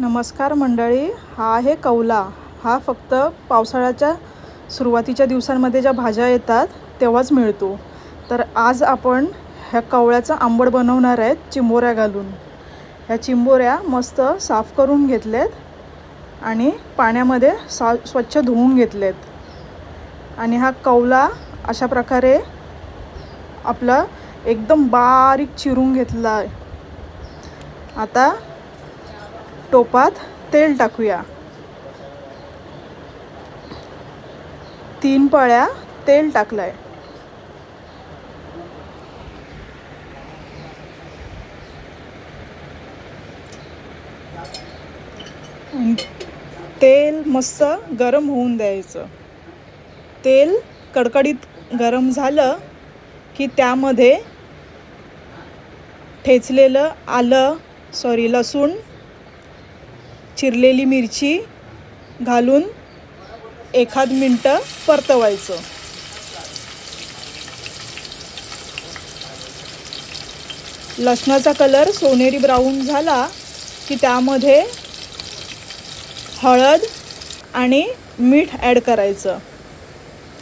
नमस्कार मंडळी, हा आहे कौला। हा फक्त पावसाळ्याच्या सुरुवातीच्या दिवसांमध्ये ज्या भाज्या येतात तेव्हाच मिळतो। तर आज आपण ह्या कवळ्याचा आंबट बनवणार आहेत चिंबोऱ्या घालून। ह्या चिंबोऱ्या मस्त साफ करून घेतलेत आणि पाण्यामध्ये स्वच्छ धुवून घेतलेत आणि हा कौला अशा प्रकारे आपला एकदम बारीक चिरून घेतला आहे। आता टोपात तेल टाकूया। 3 पळ्या तेल टाकलाय। तेल मस्त गरम होऊन द्यायचं। तेल कडकडीत गरम झालं की त्यामध्ये ठेचलेलं लसूण, चिरलेली मिरची घालून 1 मिनिट परतवायचं। लसणाचा कलर सोनेरी ब्राऊन झाला की त्यामध्ये हळद आणि मीठ ॲड करायचं।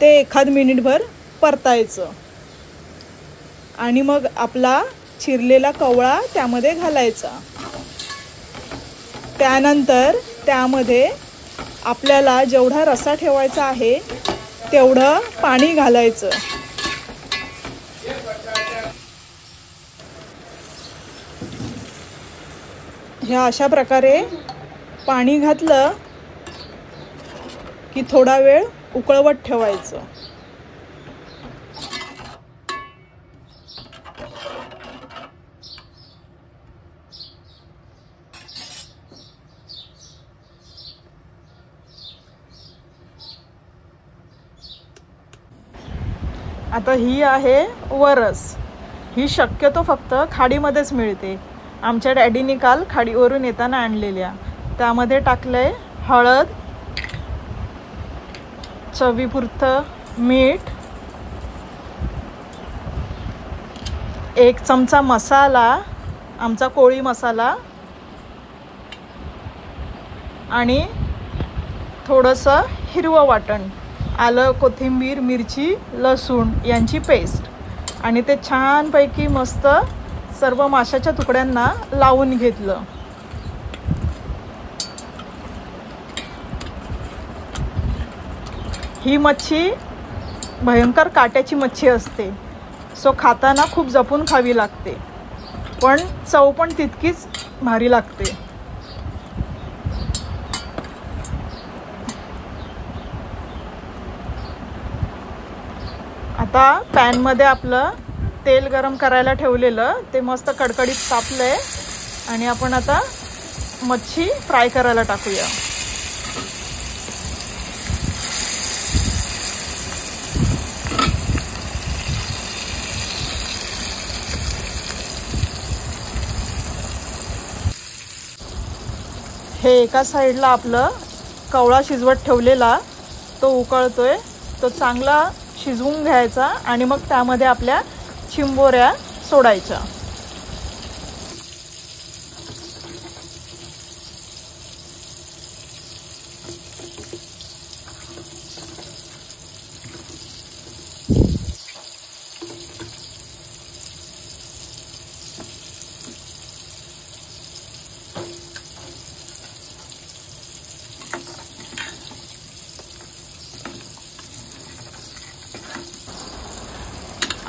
ते 1 मिनिटभर परतायचं आणि मग आपला चिरलेला कवळा त्यामध्ये घालायचा। त्यानंतर त्यामध्ये आपल्याला जेवढा रस्सा ठेवायचा आहे तेवढं पाणी घालायचं। ह्या अशा प्रकारे पाणी घातलं की थोडा वेळ उकळवत ठेवायचं। आता ही आहे वरस। ही शक्यतो फक्त खाडीमध्येच मिळते। आमच्या डॅडीने काल खाडीवरून येताना आणलेल्या। त्यामध्ये टाकलंय हळद, चवीपुरतं मीठ, 1 चमचा मसाला, आमचा कोळी मसाला आणि थोडंसं हिरवं वाटण, आलं, कोथिंबीर, मिरची, लसूण यांची पेस्ट आणि ते छानपैकी मस्त सर्व माशाच्या तुकड्यांना लावून घेतलं। ही मच्छी भयंकर काट्याची मच्छी असते, सो खाताना खूप जपून खावी लागते, पण चव पण तितकीच भारी लागते। आता पॅनमध्ये आपलं तेल गरम करायला ठेवलेलं ते मस्त कडकडीत तापलंय आणि आपण आता मच्छी फ्राय करायला टाकूया। हे एका साईडला आपलं कवळा शिजवत ठेवलेला तो उकळतोय, तो चांगला शिजवून घ्यायचा आणि मग त्यामध्ये आपल्या चिंबोऱ्या सोडायच्या।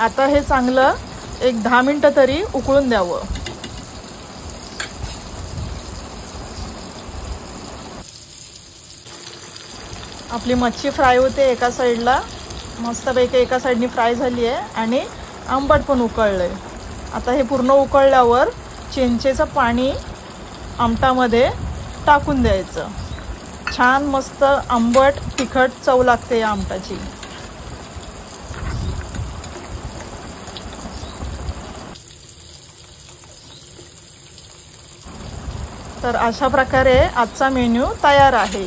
आता हे चांगलं 10 मिनिटं तरी उकळून द्यावं। आपली मच्छी फ्राय होते एका साईडला, मस्तपैकी एका साईडनी फ्राय झाली आहे आणि आंबट पण उकळलंय। आता हे पूर्ण उकळल्यावर चिंचेचं पाणी आमटामध्ये टाकून द्यायचं। छान मस्त आंबट तिखट चव लागते या आमटाची। तर अशा प्रकारे आजचा मेन्यू तयार आहे।